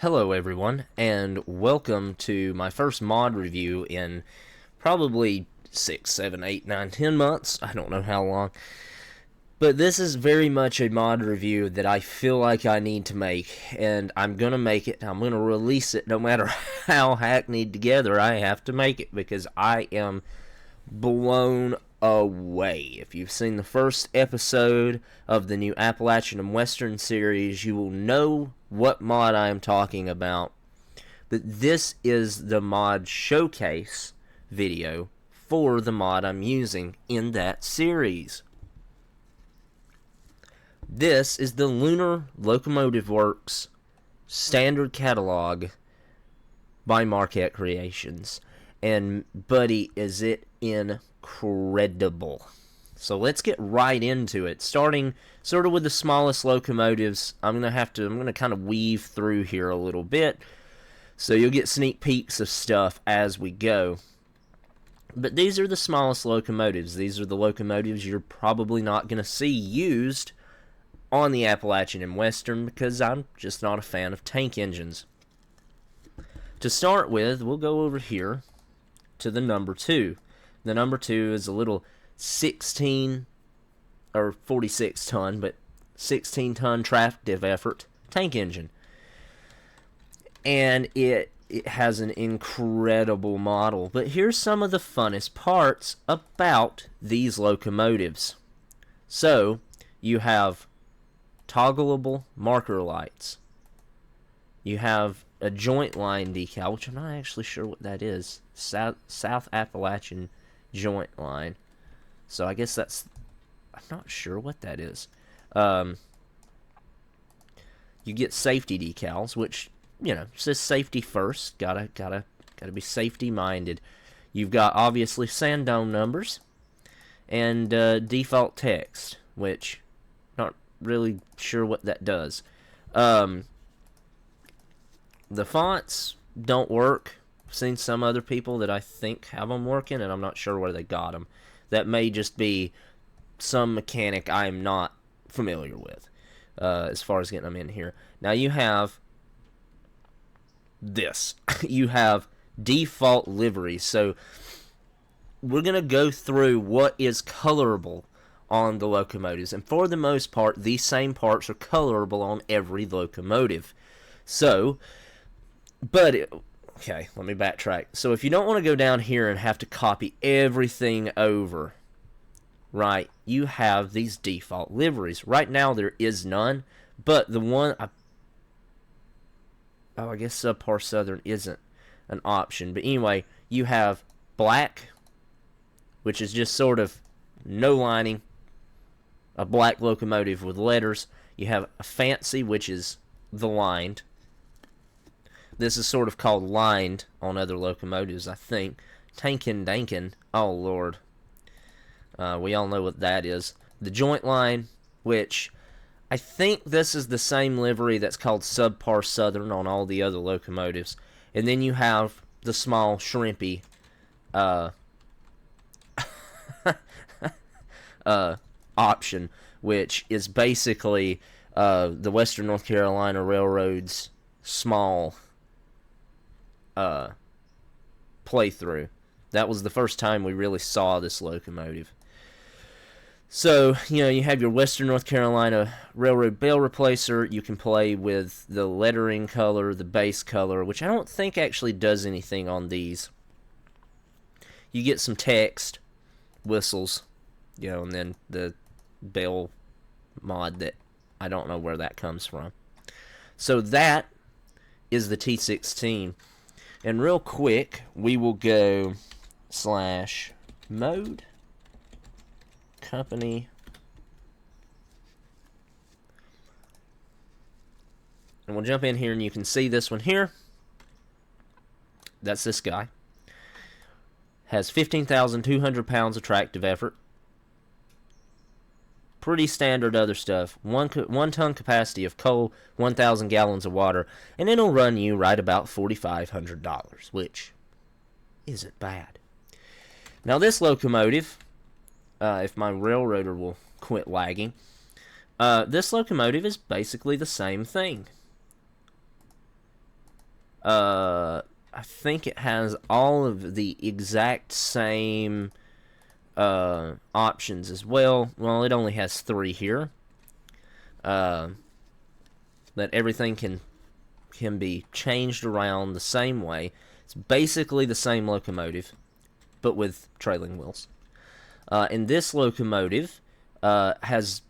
Hello everyone, and welcome to my first mod review in probably 6, 7, 8, 9, 10 months. I don't know how long. But this is very much a mod review that I feel like I need to make, and I'm going to make it. I'm going to release it no matter how hackneyed together I have to make it, because I am blown away. If you've seen the first episode of the new Appalachian and Western series, you will know what mod I am talking about. But this is the mod showcase video for the mod I'm using in that series. This is the Lunar Locomotive Works standard catalog by Marquette Creations. And buddy, is it incredible. So let's get right into it. Starting sort of with the smallest locomotives. I'm gonna kind of weave through here a little bit, so you'll get sneak peeks of stuff as we go. But these are the smallest locomotives. These are the locomotives you're probably not gonna see used on the Appalachian and Western, because I'm just not a fan of tank engines. To start with, we'll go over here to the number 2. The number 2 is a little 16 or 46 ton, but 16 ton tractive effort tank engine. And it has an incredible model. But here's some of the funnest parts about these locomotives. So, you have toggleable marker lights. You have a joint line decal, which I'm not actually sure what that is. South Appalachian joint line. So I guess that's, I'm not sure what that is. You get safety decals, which, you know, says safety first. Gotta be safety minded. You've got obviously sand dome numbers and default text, which not really sure what that does. The fonts don't work. I've seen some other people that I think have them working, and I'm not sure where they got them. That may just be some mechanic I'm not familiar with as far as getting them in here. Now you have this. You have default liveries. So we're going to go through what is colorable on the locomotives. And for the most part, these same parts are colorable on every locomotive. So, okay, let me backtrack. So if you don't want to go down here and have to copy everything over, right, you have these default liveries. Right now there is none, but the one, I guess Subpar Southern isn't an option. But anyway, you have black, which is just sort of no lining, a black locomotive with letters. You have a fancy, which is the lined. This is sort of called lined on other locomotives, I think. Tankin' Dankin', oh lord. We all know what that is. The joint line, which I think this is the same livery that's called Subpar Southern on all the other locomotives. And then you have the small shrimpy option, which is basically the Western North Carolina Railroad's small playthrough. That was the first time we really saw this locomotive. So, you know, you have your Western North Carolina Railroad bell replacer. You can play with the lettering color, the base color, which I don't think actually does anything on these. You get some text, whistles, you know, and then the bell mod that I don't know where that comes from. So that is the T16. And real quick, we will go /mode company, and we'll jump in here, and you can see this one here. That's this guy. Has 15,200 pounds of tractive effort. Pretty standard other stuff. One ton capacity of coal, 1,000 gallons of water, and it'll run you right about $4,500, which isn't bad. Now this locomotive, if my railroader will quit lagging, This locomotive is basically the same thing. I think it has all of the exact same options as well. Well, it only has 3 here. That everything can be changed around the same way. It's basically the same locomotive, but with trailing wheels. And this locomotive has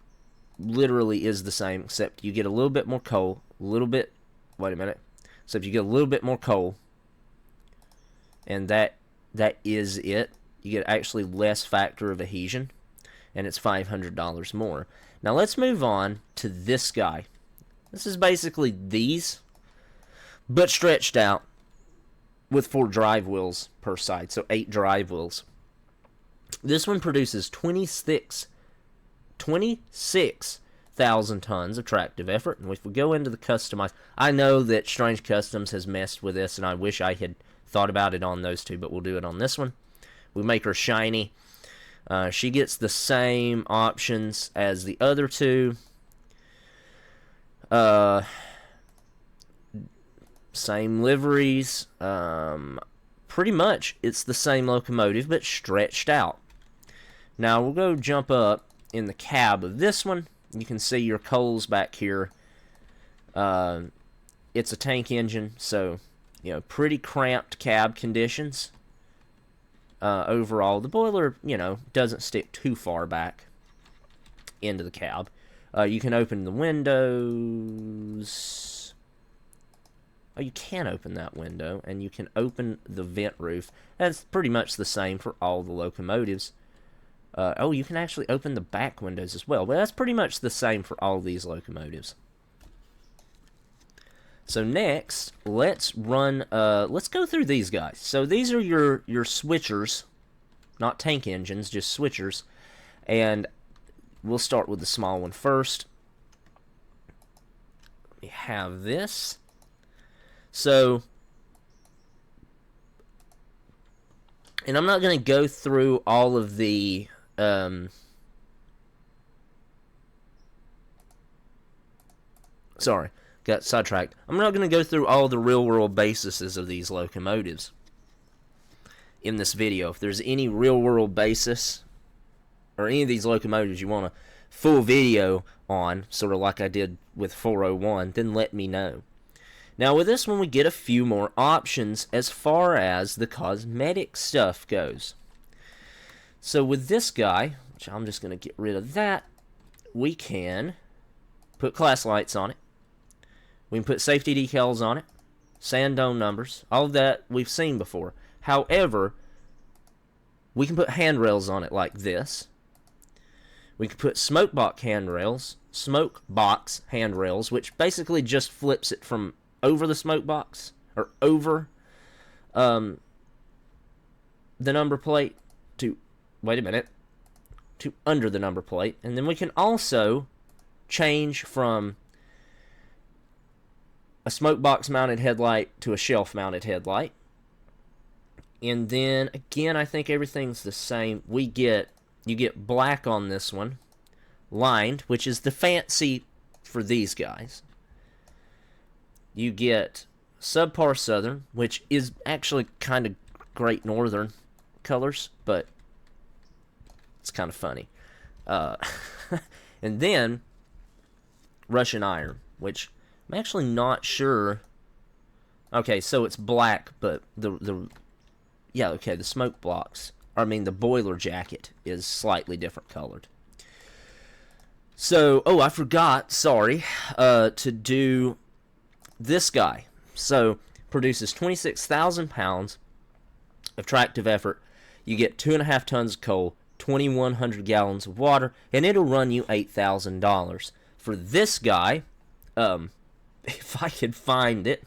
literally is the same, except you get a little bit more coal, wait a minute, except you get a little bit more coal, and that is it. You get actually less factor of adhesion, and it's $500 more. Now let's move on to this guy. This is basically these, but stretched out with 4 drive wheels per side, so 8 drive wheels. This one produces 26,000 tons of tractive effort. And if we go into the customize, I know that Strange Customs has messed with this, and I wish I had thought about it on those 2, but we'll do it on this one. We make her shiny. She gets the same options as the other 2. Same liveries. Pretty much it's the same locomotive, but stretched out. Now we'll go jump up in the cab of this one. You can see your coals back here. It's a tank engine, so pretty cramped cab conditions. Overall, the boiler doesn't stick too far back into the cab. You can open the windows. Oh, you can open that window, and you can open the vent roof. That's pretty much the same for all the locomotives. Oh, you can actually open the back windows as well. But that's pretty much the same for all these locomotives. So next, let's go through these guys. So these are your switchers, not tank engines, just switchers. And we'll start with the small one first. We have this. So, and I'm not going to go through all of the sorry, got sidetracked. I'm not going to go through all the real-world bases of these locomotives in this video. If there's any real-world basis or any of these locomotives you want a full video on, sort of like I did with 401, then let me know. Now with this one, we get a few more options as far as the cosmetic stuff goes. So with this guy, which I'm just going to get rid of that, we can put class lights on it. We can put safety decals on it, sand dome numbers, all of that we've seen before. However, we can put handrails on it like this. We can put smoke box handrails, which basically just flips it from over the smoke box, or over the number plate to, to under the number plate. And then we can also change from a smoke box mounted headlight to a shelf mounted headlight. And then again, I think everything's the same. You get black on this one, lined, which is the fancy for these guys. You get subpar southern, which is actually kind of great northern colors, but it's kind of funny. And then Russian iron, which I'm actually not sure. Okay, so it's black, but the smoke blocks, the boiler jacket is slightly different colored. So, I forgot, sorry, to do this guy. So, produces 26,000 pounds of tractive effort. You get 2.5 tons of coal, 2,100 gallons of water, and it'll run you $8,000. For this guy, if I could find it,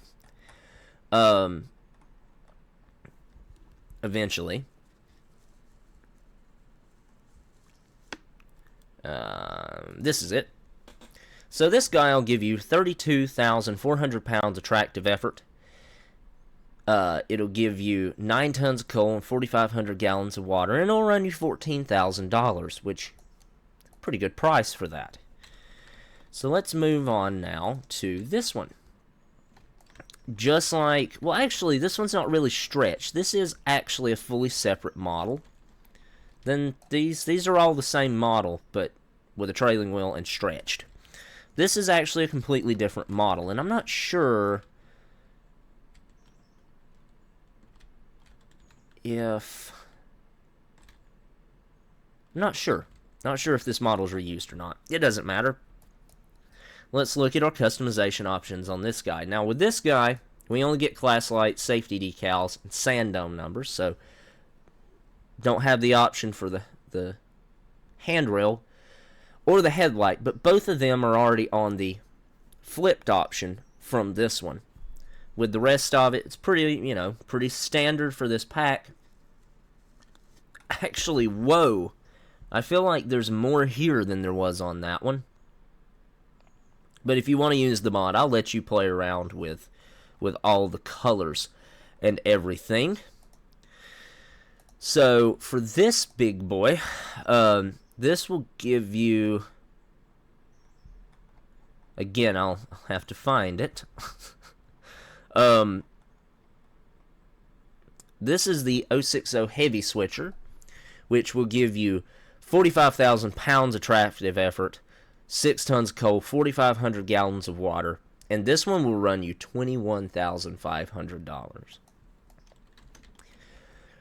eventually, this is it. So this guy will give you 32,400 pounds of tractive effort. It'll give you 9 tons of coal and 4,500 gallons of water, and it'll run you $14,000, which is a pretty good price for that. So let's move on now to this one. just like, well, actually, this one's not really stretched. This is actually a fully separate model. Then these are all the same model, but with a trailing wheel and stretched. This is actually a completely different model, and I'm not sure if... I'm not sure. Not sure if this model is reused or not. It doesn't matter. Let's look at our customization options on this guy. Now, with this guy, we only get class lights, safety decals, and sand dome numbers, so don't have the option for the handrail or the headlight, but both of them are already on the flipped option from this one. With the rest of it, it's pretty, pretty standard for this pack. Actually, whoa! I feel like there's more here than there was on that one. But if you want to use the mod, I'll let you play around with all the colors and everything. So, for this big boy, this will give you... Again, I'll have to find it. This is the 060 Heavy Switcher, which will give you 45,000 pounds of tractive effort, 6 tons of coal, 4,500 gallons of water, and this one will run you $21,500.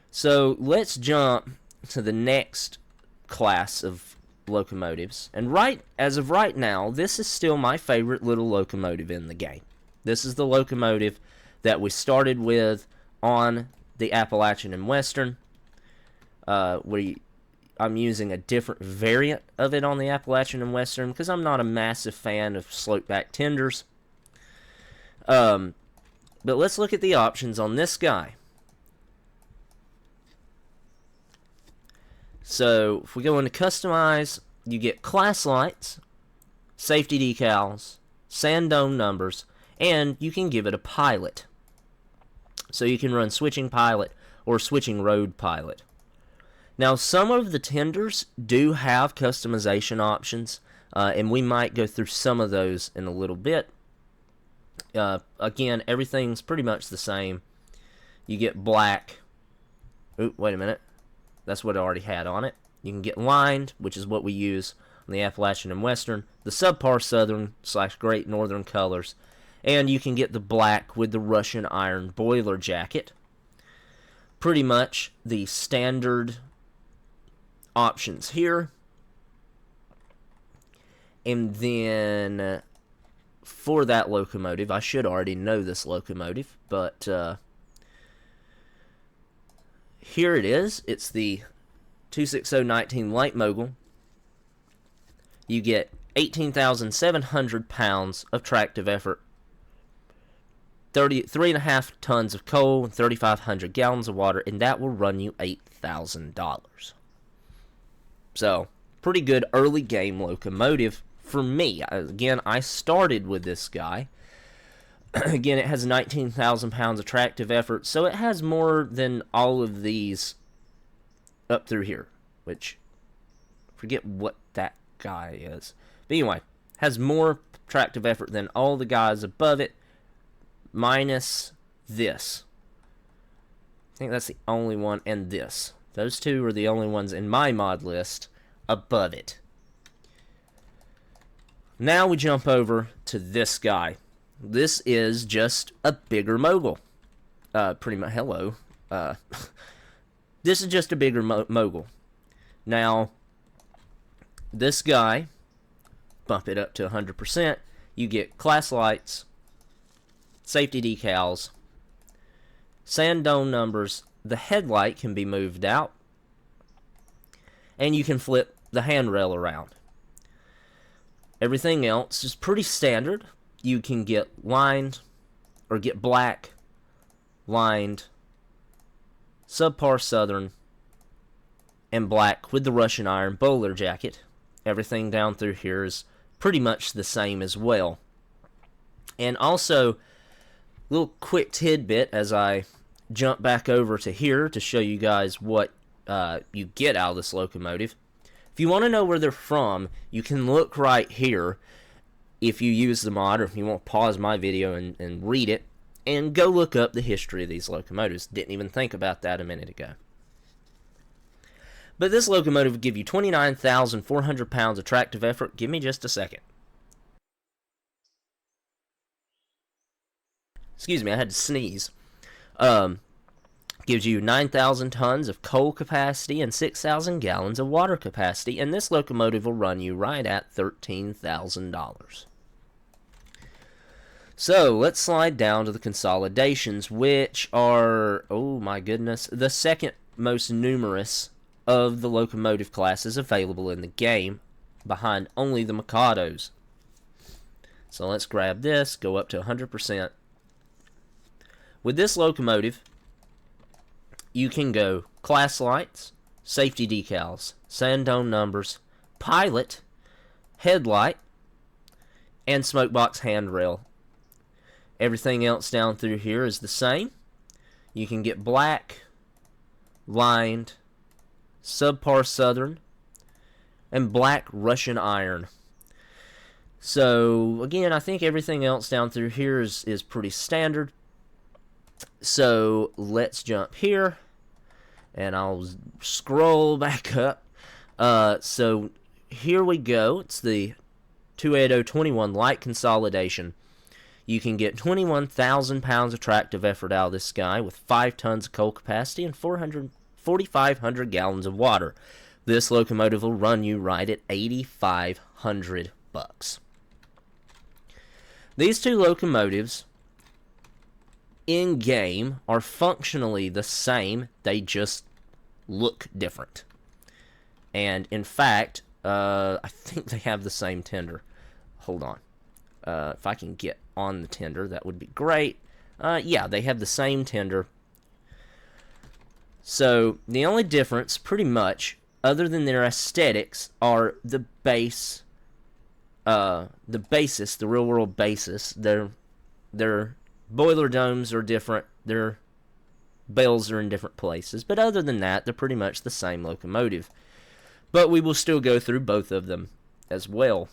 So let's jump to the next class of locomotives, and as of right now, this is still my favorite little locomotive in the game. This is the locomotive that we started with on the Appalachian and Western. I'm using a different variant of it on the Appalachian and Western because I'm not a massive fan of slope-back tenders. But let's look at the options on this guy. So, if we go into Customize, you get class lights, safety decals, sand dome numbers, and you can give it a pilot. So you can run switching pilot or switching road pilot. Now, some of the tenders do have customization options, and we might go through some of those in a little bit. Again, everything's pretty much the same. You get black. Oop, wait a minute. That's what it already had on it. You can get lined, which is what we use on the Appalachian and Western, the subpar Southern / Great Northern colors, and you can get the black with the Russian iron boiler jacket. Pretty much the standard options here. And then for that locomotive, I should already know this locomotive, but here it is. It's the 26019 Light Mogul. You get 18,700 pounds of tractive effort, 3.5 tons of coal, and 3,500 gallons of water, and that will run you $8,000. So, pretty good early game locomotive for me. Again, I started with this guy. Again, it has 19,000 pounds of tractive effort, so it has more than all of these up through here, which, forget what that guy is. But anyway, has more tractive effort than all the guys above it, minus this. I think that's the only one, and this. Those two are the only ones in my mod list above it. Now we jump over to this guy. This is just a bigger mogul. Pretty much, hello. This is just a bigger mogul. Now, this guy, bump it up to 100%, you get class lights, safety decals, sand dome numbers. The headlight can be moved out, and you can flip the handrail around. Everything else is pretty standard. You can get lined, or get black, lined, subpar Southern, and black with the Russian iron bowler jacket. Everything down through here is pretty much the same as well. And also, little quick tidbit as I jump back over to here to show you guys what you get out of this locomotive. If you want to know where they're from, you can look right here if you use the mod, or if you want to pause my video and read it. And go look up the history of these locomotives. Didn't even think about that a minute ago. But this locomotive will give you 29,400 pounds of tractive effort. Give me just a second. Excuse me, I had to sneeze. Gives you 9,000 tons of coal capacity and 6,000 gallons of water capacity, and this locomotive will run you right at $13,000. So, let's slide down to the consolidations, which are, oh my goodness, the second most numerous of the locomotive classes available in the game, behind only the Mikados. So let's grab this, go up to 100%. With this locomotive, you can go class lights, safety decals, sand dome numbers, pilot, headlight, and smokebox handrail. Everything else down through here is the same. You can get black, lined, subpar southern, and black Russian iron. So again, I think everything else down through here is pretty standard. So let's jump here, and I'll scroll back up. So here we go. It's the 28021 light consolidation. You can get 21,000 pounds of tractive effort out of this guy with 5 tons of coal capacity and 4,500 gallons of water. This locomotive will run you right at $8,500. These two locomotives in game are functionally the same, they just look different. And in fact, I think they have the same tender. Hold on. If I can get on the tender, that would be great. Yeah, they have the same tender. So the only difference, pretty much, other than their aesthetics, are the basis, the real world basis. Their boiler domes are different. Their bells are in different places. But other than that, they're pretty much the same locomotive. But we will still go through both of them as well.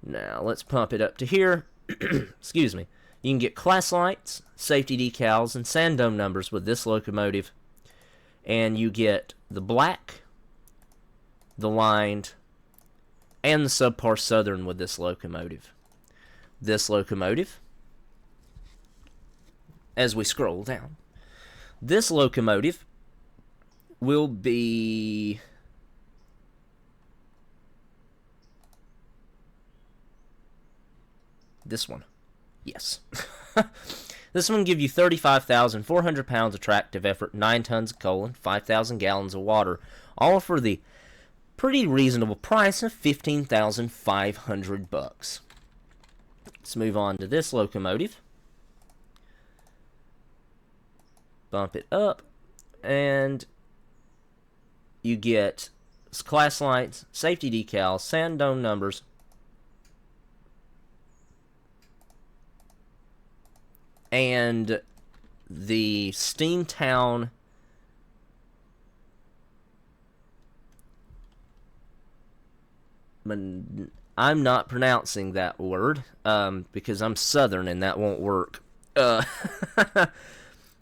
Now, let's pump it up to here. Excuse me. You can get class lights, safety decals, and sand dome numbers with this locomotive. And you get the black, the lined, and the subpar southern with this locomotive. This locomotive, as we scroll down, this locomotive will be this one. Yes. This one will give you 35,400 pounds of tractive effort, 9 tons of coal, and 5,000 gallons of water, all for the pretty reasonable price of $15,500. Let's move on to this locomotive. Bump it up, and you get class lights, safety decals, sand dome numbers, and the Steamtown I'm not pronouncing that word because I'm Southern and that won't work.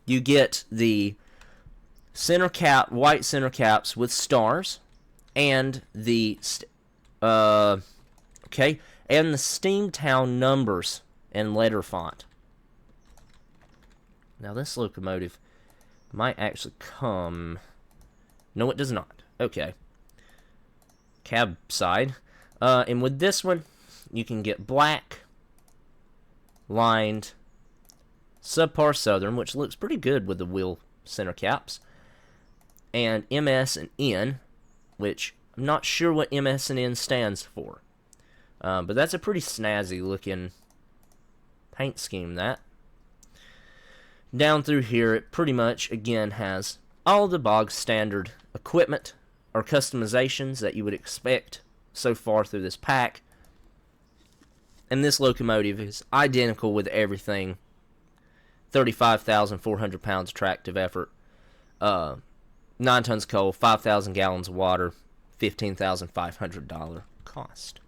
You get the center cap, white center caps with stars, and the and the Steamtown numbers and letter font. Now this locomotive might actually come. No, it does not. Okay. Cab side. And with this one, you can get black, lined, subpar southern, which looks pretty good with the wheel center caps, and MS and N, which I'm not sure what MS and N stands for. But that's a pretty snazzy looking paint scheme, that. Down through here, it pretty much, again, has all the bog standard equipment or customizations that you would expect so far through this pack. And this locomotive is identical with everything. 35,400 pounds of tractive effort, 9 tons coal, 5,000 gallons of water, $15,500 cost.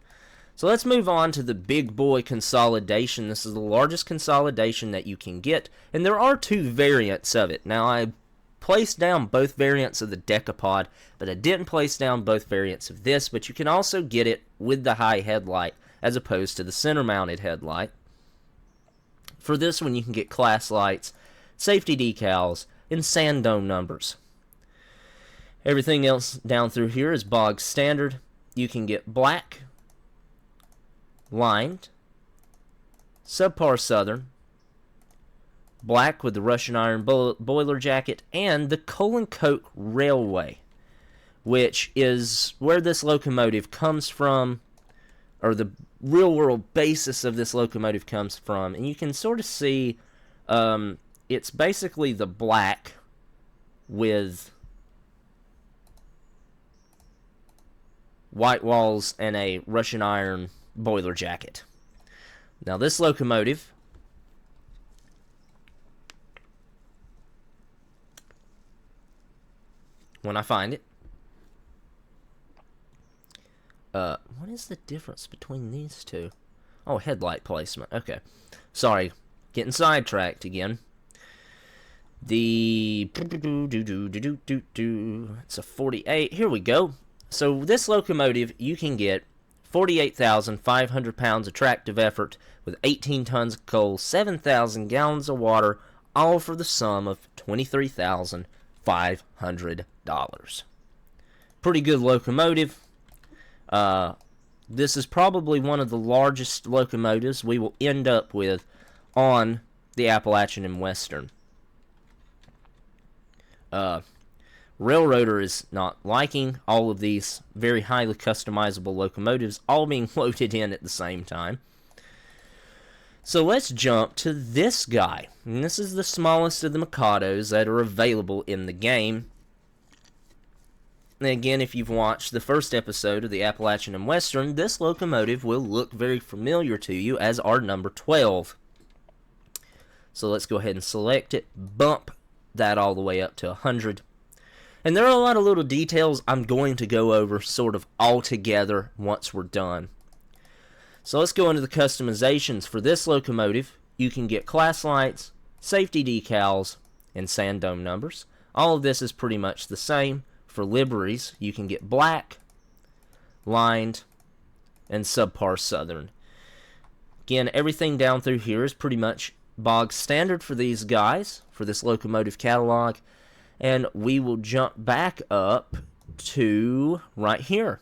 So let's move on to the big boy consolidation. This is the largest consolidation that you can get, and there are two variants of it. Now, I placed down both variants of the Decapod, but I didn't place down both variants of this, but you can also get it with the high headlight as opposed to the center-mounted headlight. For this one, you can get class lights, safety decals, and sand dome numbers. Everything else down through here is bog standard. You can get black, lined, subpar southern, black with the Russian iron boiler jacket, and the coal and coke railway, which is where this locomotive comes from, or the real world basis of this locomotive comes from. And you can sort of see it's basically the black with white walls and a Russian iron boiler jacket. Now this locomotive when I find it, what is the difference between these two? Oh, headlight placement. Okay, sorry, getting sidetracked again. It's a 48. Here we go. So this locomotive, you can get 48,500 pounds of tractive effort with 18 tons of coal, 7,000 gallons of water, all for the sum of $23,500. Pretty good locomotive. This is probably one of the largest locomotives we will end up with on the Appalachian and Western. Railroader is not liking all of these very highly customizable locomotives all being loaded in at the same time. So let's jump to this guy. And this is the smallest of the Mikados that are available in the game. And again, if you've watched the first episode of the Appalachian and Western, this locomotive will look very familiar to you as our number 12. So let's go ahead and select it, bump that all the way up to 100. And there are a lot of little details I'm going to go over sort of all together once we're done. So let's go into the customizations. For this locomotive, you can get class lights, safety decals, and sand dome numbers. All of this is pretty much the same. For liveries, you can get black, lined, and subpar southern. Again, everything down through here is pretty much bog standard for these guys, for this locomotive catalog. And we will jump back up to right here.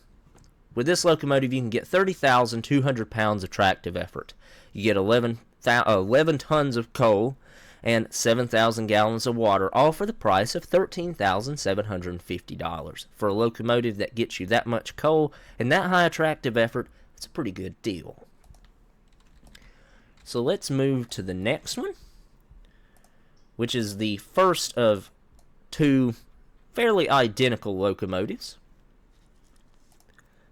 With this locomotive, you can get 30,200 pounds of tractive effort. You get 11 tons of coal and 7,000 gallons of water, all for the price of $13,750. For a locomotive that gets you that much coal and that high tractive effort, it's a pretty good deal. So let's move to the next one, which is the first of two fairly identical locomotives.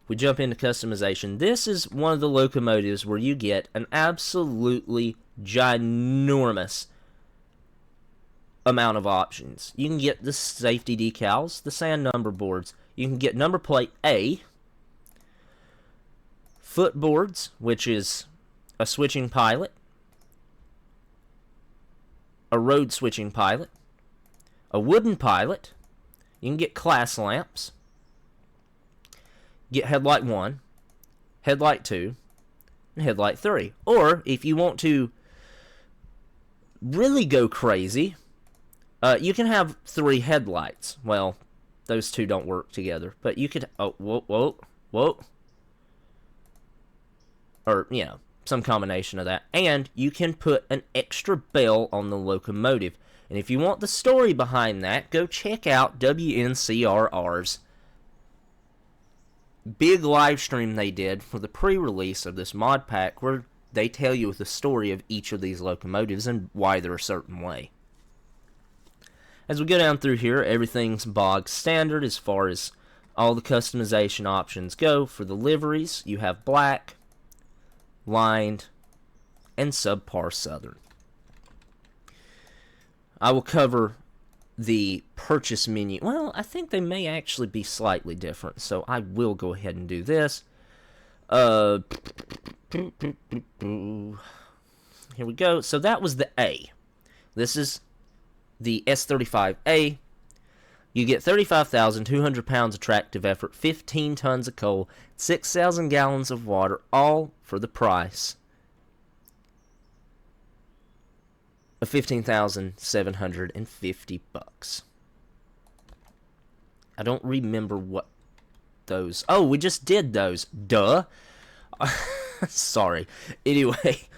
We jump into customization. This is one of the locomotives where you get an absolutely ginormous amount of options. You can get the safety decals, the sand number boards. You can get number plate A, footboards, which is a switching pilot, a road switching pilot, a wooden pilot. You can get class lamps, get headlight 1, headlight 2, and headlight 3. Or if you want to really go crazy, you can have 3 headlights. Well, those two don't work together, but you could, whoa, or, you know, some combination of that. And you can put an extra bell on the locomotive. And if you want the story behind that, go check out WNCRR's big live stream they did for the pre-release of this mod pack, where they tell you the story of each of these locomotives and why they're a certain way. As we go down through here, everything's bog standard as far as all the customization options go. For the liveries, you have black, lined, and subpar southern. I will cover the purchase menu. Well, I think they may actually be slightly different, so I will go ahead and do this. Here we go. So that was the A. This is the S35A. You get 35,200 pounds of tractive effort, 15 tons of coal, 6,000 gallons of water, all for the price of $15,750. I don't remember what those... Oh, we just did those. Duh. Sorry. Anyway,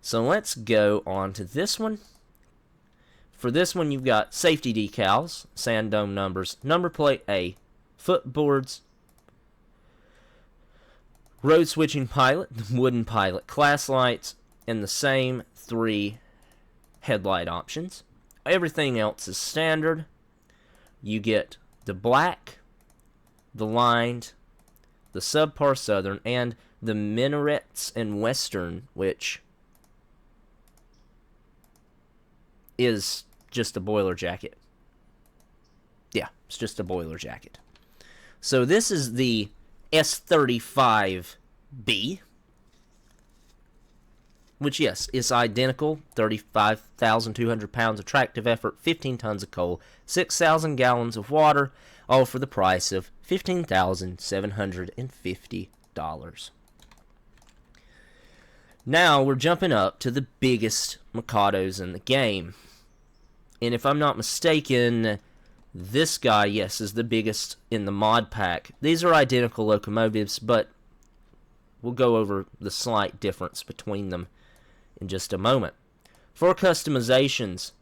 so let's go on to this one. For this one, you've got safety decals, sand dome numbers, number plate A, footboards, road switching pilot, wooden pilot, class lights, and the same 3 headlight options. Everything else is standard. You get the black, the lined, the subpar southern, and the minarets and western, which is just a boiler jacket. Yeah, it's just a boiler jacket. So this is the S35B, which, yes, is identical. 35,200 pounds of tractive effort, 15 tons of coal, 6,000 gallons of water, all for the price of $15,750. Now we're jumping up to the biggest Mikados in the game. And if I'm not mistaken, this guy, yes, is the biggest in the mod pack. These are identical locomotives, but we'll go over the slight difference between them in just a moment. For customizations,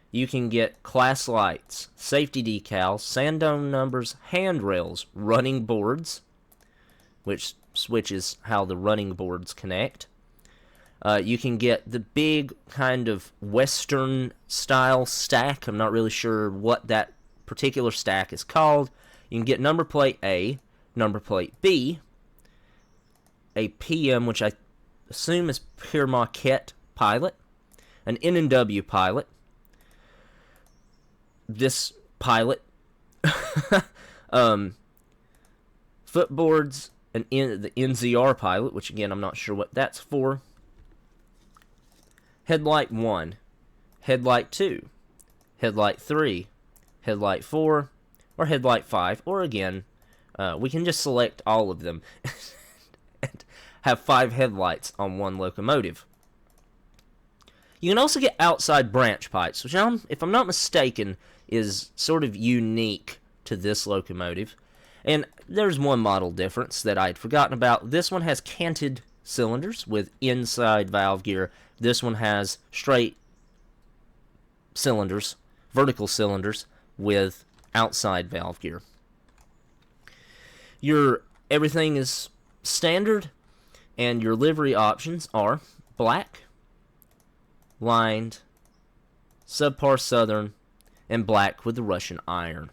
you can get class lights, safety decals, sand dome numbers, handrails, running boards, which switches how the running boards connect. You can get the big kind of Western style stack. I'm not really sure what that particular stack is called. You can get number plate A, number plate B, a PM, which I assume is Pure Maquette pilot, an N&W pilot, this pilot, footboards, the NZR pilot, which again I'm not sure what that's for. Headlight 1, Headlight 2, Headlight 3, Headlight 4, or Headlight 5, or again, we can just select all of them and have 5 headlights on one locomotive. You can also get outside branch pipes, which, if I'm not mistaken, is sort of unique to this locomotive. And there's one model difference that I'd forgotten about. This one has canted cylinders with inside valve gear. This one has straight cylinders, vertical cylinders, with outside valve gear. Everything is standard, and your livery options are black, lined, subpar southern, and black with the Russian iron.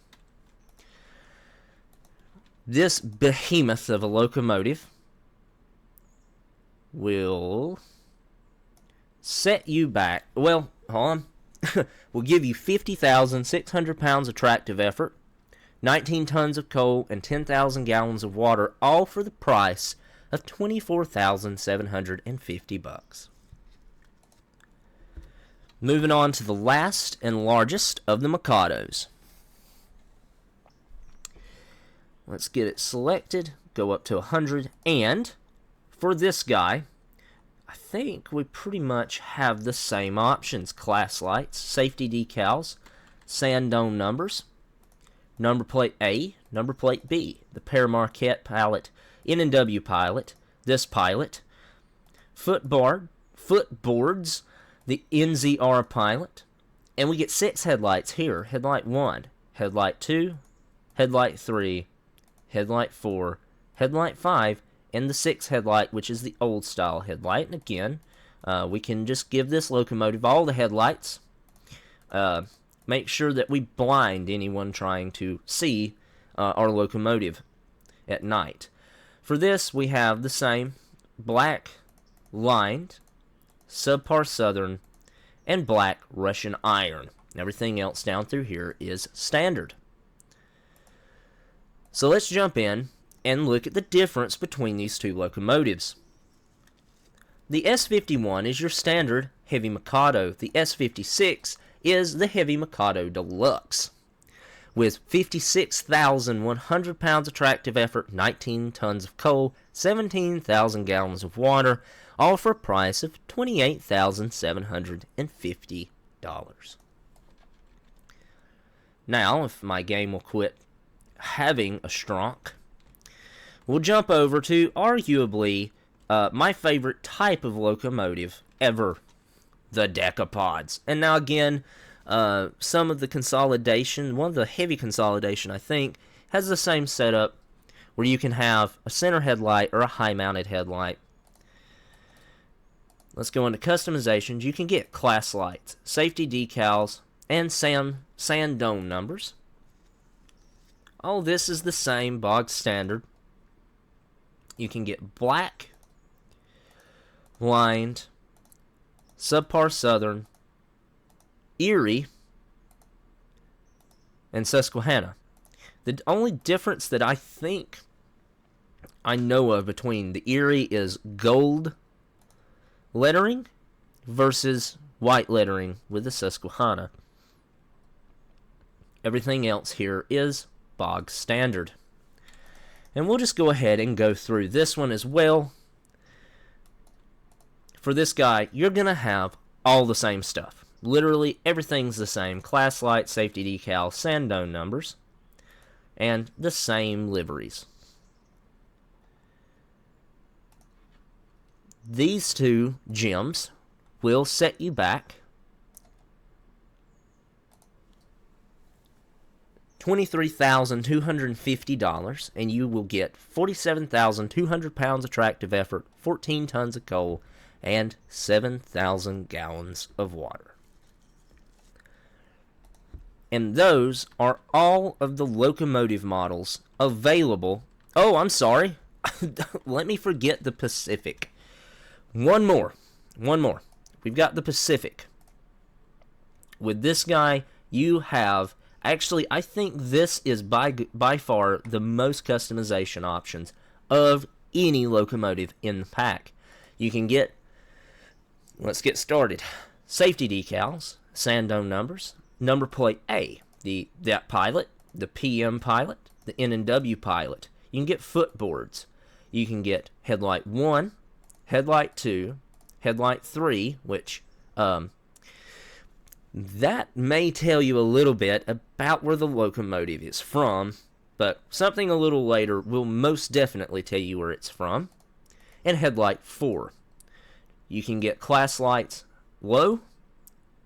This behemoth of a locomotive will set you back. Well, hold on. Will give you 50,600 pounds of tractive effort, 19 tons of coal, and 10,000 gallons of water, all for the price of $24,750. Moving on to the last and largest of the Mikados. Let's get it selected, go up to 100, and for this guy, I think we pretty much have the same options. Class lights, safety decals, sand dome numbers, number plate A, number plate B, the Pure Maquette pilot, N&W pilot, this pilot, footboards, the NZR pilot, and we get 6 headlights here. Headlight 1, Headlight 2, Headlight 3, Headlight 4, Headlight 5, and the 6th headlight, which is the old style headlight. And again, we can just give this locomotive all the headlights. Make sure that we blind anyone trying to see our locomotive at night. For this, we have the same black lined, subpar southern, and black Russian iron. Everything else down through here is standard. So let's jump in and look at the difference between these two locomotives. The S51 is your standard Heavy Mikado. The S56 is the Heavy Mikado Deluxe, with 56,100 pounds of tractive effort, 19 tons of coal, 17,000 gallons of water, all for a price of $28,750. Now, if my game will quit having a strunk, we'll jump over to arguably my favorite type of locomotive ever, the decapods. And now again, some of the consolidation, one of the heavy consolidation I think, has the same setup where you can have a center headlight or a high mounted headlight. Let's go into customizations. You can get class lights, safety decals, and sand dome numbers. All this is the same bog standard. You can get black, lined, subpar southern, Erie, and Susquehanna. The only difference that I think I know of between the Erie is gold lettering versus white lettering with the Susquehanna. Everything else here is bog standard. And we'll just go ahead and go through this one as well. For this guy, you're going to have all the same stuff. Literally everything's the same. Class light, safety decal, sand dome numbers, and the same liveries. These two gems will set you back $23,250, and you will get 47,200 pounds of tractive effort, 14 tons of coal, and 7,000 gallons of water. And those are all of the locomotive models available. Oh, I'm sorry. Let me forget the Pacific. One more. We've got the Pacific. With this guy, you have... Actually, I think this is by far the most customization options of any locomotive in the pack. You can get... Let's get started. Safety decals, sand dome numbers, number plate A, that pilot, the PM pilot, the N&W pilot. You can get footboards. You can get headlight 1, headlight 2, headlight 3, which that may tell you a little bit about where the locomotive is from, but something a little later will most definitely tell you where it's from. And headlight 4. You can get class lights low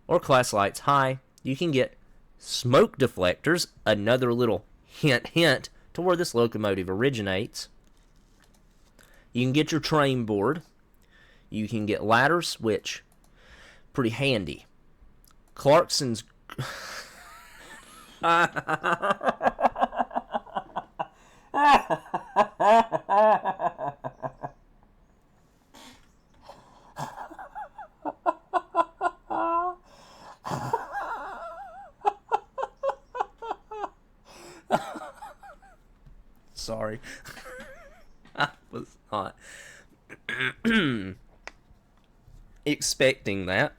or class lights high. You can get smoke deflectors, another little hint to where this locomotive originates. You can get your train board. You can get ladders, which pretty handy. Clarkson's sorry. I was not expecting that.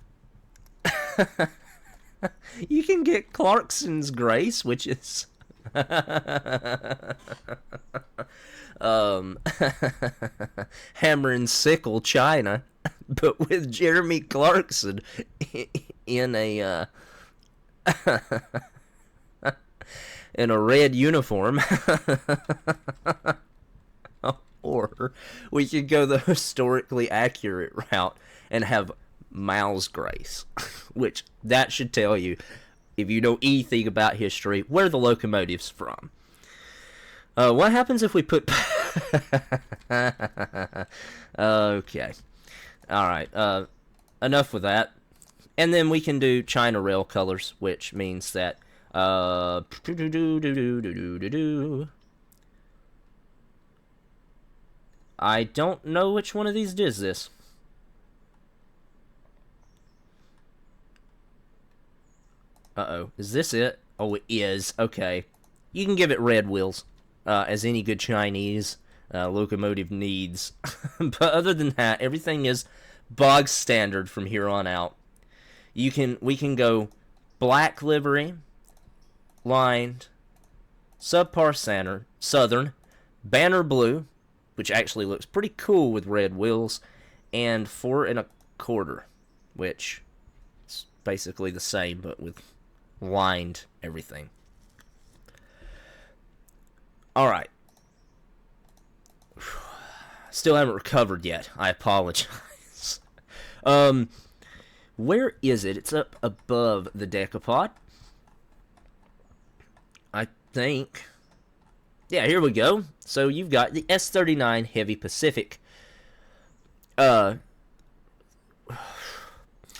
You can get Clarkson's Grace, which is hammer and sickle China, but with Jeremy Clarkson in a in a red uniform. Or we could go the historically accurate route and have Miles Grace, which that should tell you, if you know anything about history, where the locomotive's from. What happens if we put... Okay. Alright, enough with that. And then we can do China Rail colors, which means that... I don't know which one of these does this. Uh-oh. Is this it? Oh, it is. Okay. You can give it red wheels. as any good Chinese locomotive needs. But other than that, everything is bog standard from here on out. We can go black livery, lined, subpar southern, banner blue, which actually looks pretty cool with red wheels, and 4 1/4, which is basically the same but with lined everything. All right. Still haven't recovered yet. I apologize. Where is it? It's up above the decapod. I think. Yeah, here we go. So you've got the S39 Heavy Pacific,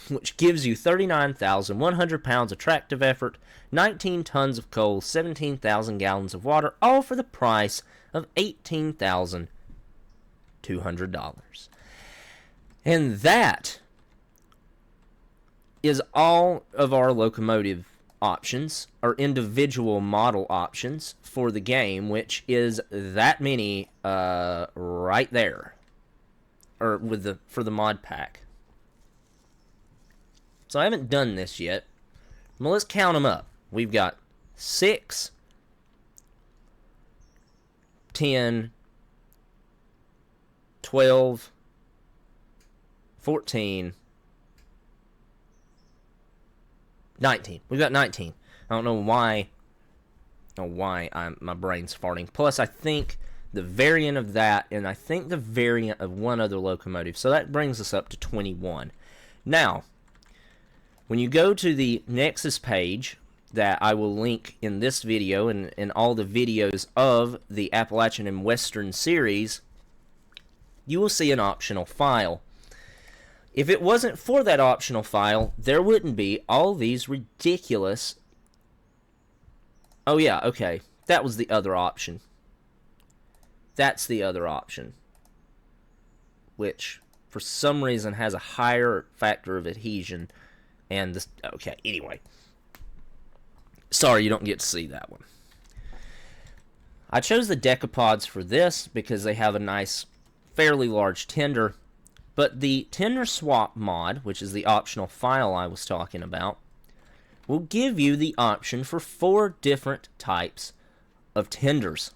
which gives you 39,100 pounds of tractive effort, 19 tons of coal, 17,000 gallons of water, all for the price of $18,200. And that is all of our locomotive options, our individual model options for the game, which is that many right there, or for the mod pack. So I haven't done this yet. Well, let's count them up. We've got 6, 10, 12, 14, 19. We've got 19. I don't know why. My brain's farting. Plus, I think the variant of that, and I think the variant of one other locomotive. So that brings us up to 21. Now, when you go to the Nexus page that I will link in this video and in all the videos of the Appalachian and Western series, you will see an optional file. If it wasn't for that optional file, there wouldn't be all these ridiculous... Oh yeah, okay. That was the other option. That's the other option, which for some reason has a higher factor of adhesion. And this, okay, anyway. Sorry you don't get to see that one. I chose the decapods for this because they have a nice, fairly large tender. But the tender swap mod, which is the optional file I was talking about, will give you the option for 4 different types of tenders.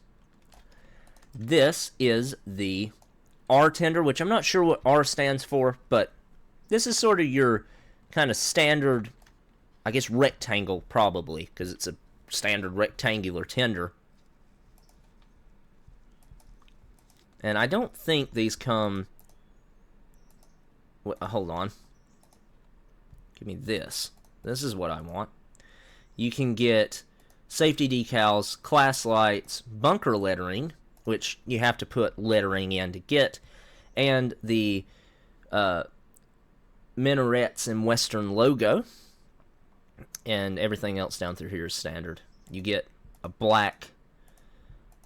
This is the R tender, which I'm not sure what R stands for, but this is sort of your kind of standard, I guess, rectangle, probably, because it's a standard rectangular tender. And I don't think these come... Hold on. Give me this. This is what I want. You can get safety decals, class lights, bunker lettering, which you have to put lettering in to get, and the minarets and Western logo, and everything else down through here is standard. You get a black,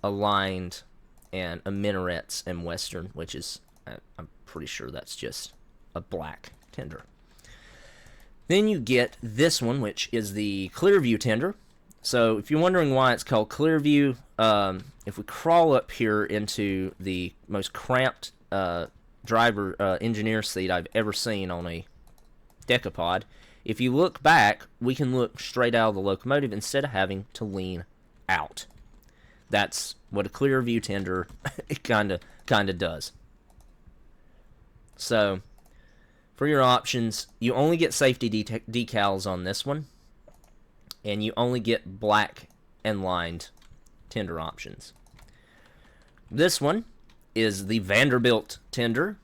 a lined, and a minarets and Western, which is, I'm pretty sure that's just a black tender. Then you get this one, which is the Clearview tender. So if you're wondering why it's called Clearview, if we crawl up here into the most cramped engineer seat I've ever seen on a decapod, if you look back, we can look straight out of the locomotive instead of having to lean out. That's what a Clearview tender kind of does. So for your options, you only get safety decals on this one, and you only get black and lined tender options. This one is the Vanderbilt tender.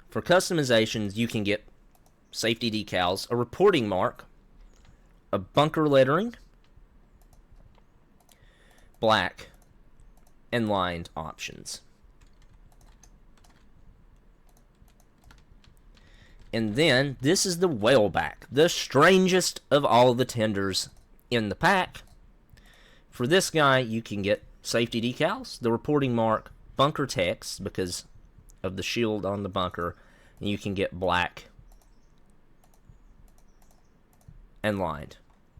For customizations, you can get safety decals, a reporting mark, a bunker lettering, black, and lined options. And then, this is the whaleback, the strangest of all the tenders in the pack. For this guy, you can get safety decals, the reporting mark, bunker text, because of the shield on the bunker, and you can get black and lined,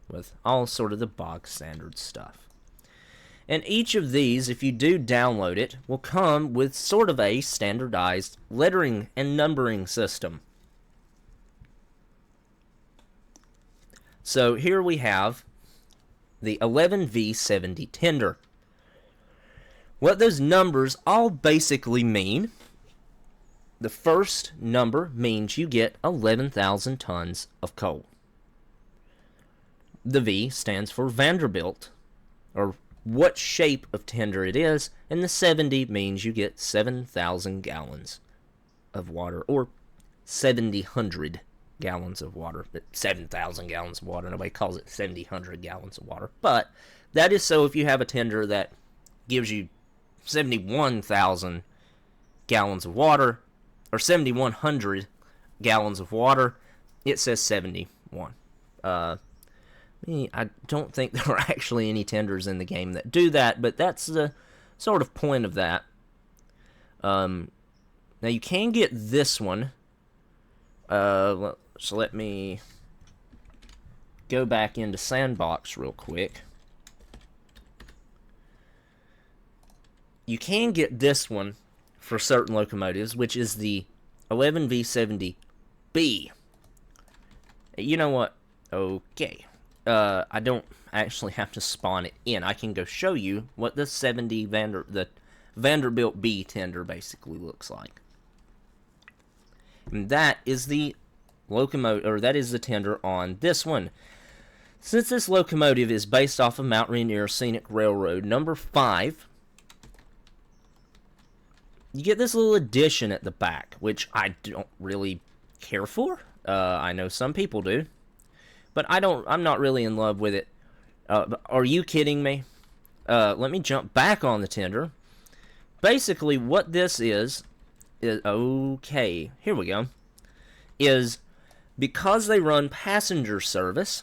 with all sort of the bog standard stuff. And each of these, if you do download it, will come with sort of a standardized lettering and numbering system. So here we have the 11V70 tender. What those numbers all basically mean, the first number means you get 11,000 tons of coal. The V stands for Vanderbilt, or what shape of tender it is, and the 70 means you get 7,000 gallons of water, or 7,000 gallons of water. 7,000 gallons of water, nobody calls it 7,000 gallons of water, but that is so if you have a tender that gives you 71,000 gallons of water, or 7,100 gallons of water, it says 71. I don't think there are actually any tenders in the game that do that, but that's the sort of point of that. Now you can get this one. So let me go back into Sandbox real quick. You can get this one for certain locomotives, which is the 11V70B. You know what? Okay. I don't actually have to spawn it in. I can go show you what the the Vanderbilt B tender basically looks like. And that is the locomotive, or that is the tender on this one. Since this locomotive is based off of Mount Rainier Scenic Railroad number 5, you get this little addition at the back, which I don't really care for. I know some people do. But I'm not really in love with it. Are you kidding me? Let me jump back on the tender. Basically, what this is okay, here we go, is because they run passenger service,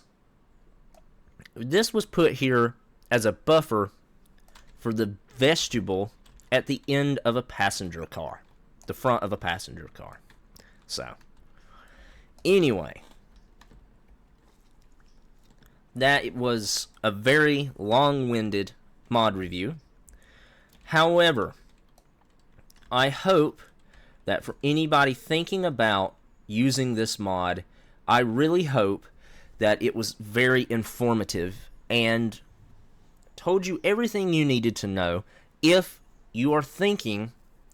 this was put here as a buffer for the vestibule at the end of a passenger car, the front of a passenger car. So, anyway, that was a very long-winded mod review. However, I hope that for anybody thinking about using this mod, I really hope that it was very informative and told you everything you needed to know if you are thinking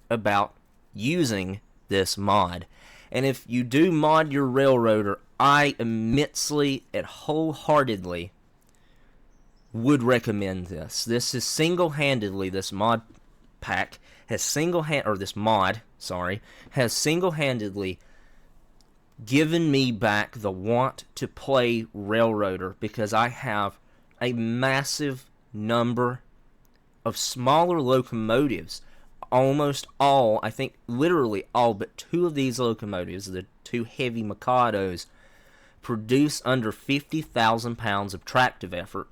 about using this mod. And if you do mod your railroader, I immensely and wholeheartedly would recommend this. This is single-handedly, this mod pack has has single-handedly given me back the want to play railroader, because I have a massive number of smaller locomotives. Almost all, I think literally all but 2 of these locomotives, the 2 heavy Mikados, produce under 50,000 pounds of tractive effort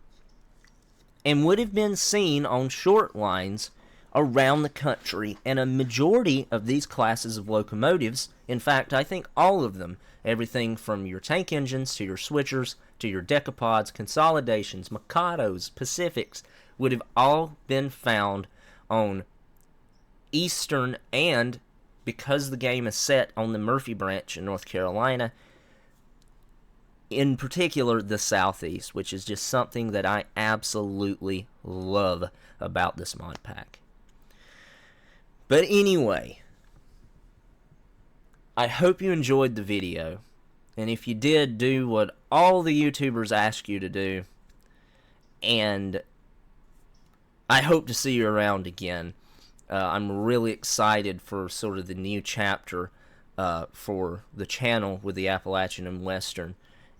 and would have been seen on short lines around the country. And a majority of these classes of locomotives, in fact, I think all of them, everything from your tank engines to your switchers to your decapods, consolidations, Mikados, Pacifics, would have all been found on eastern, and because the game is set on the Murphy Branch in North Carolina, in particular the southeast, which is just something that I absolutely love about this mod pack. But anyway, I hope you enjoyed the video, and if you did, do what all the YouTubers ask you to do, and I hope to see you around again. I'm really excited for sort of the new chapter for the channel with the Appalachian and Western,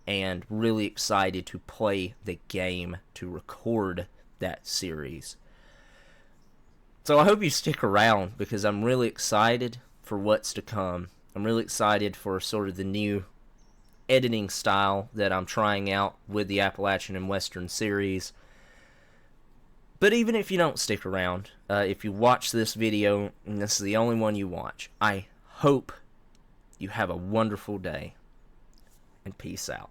and really excited to play the game, to record that series. So I hope you stick around, because I'm really excited for what's to come. I'm really excited for sort of the new editing style that I'm trying out with the Appalachian and Western series. But even if you don't stick around, if you watch this video, and this is the only one you watch, I hope you have a wonderful day, and peace out.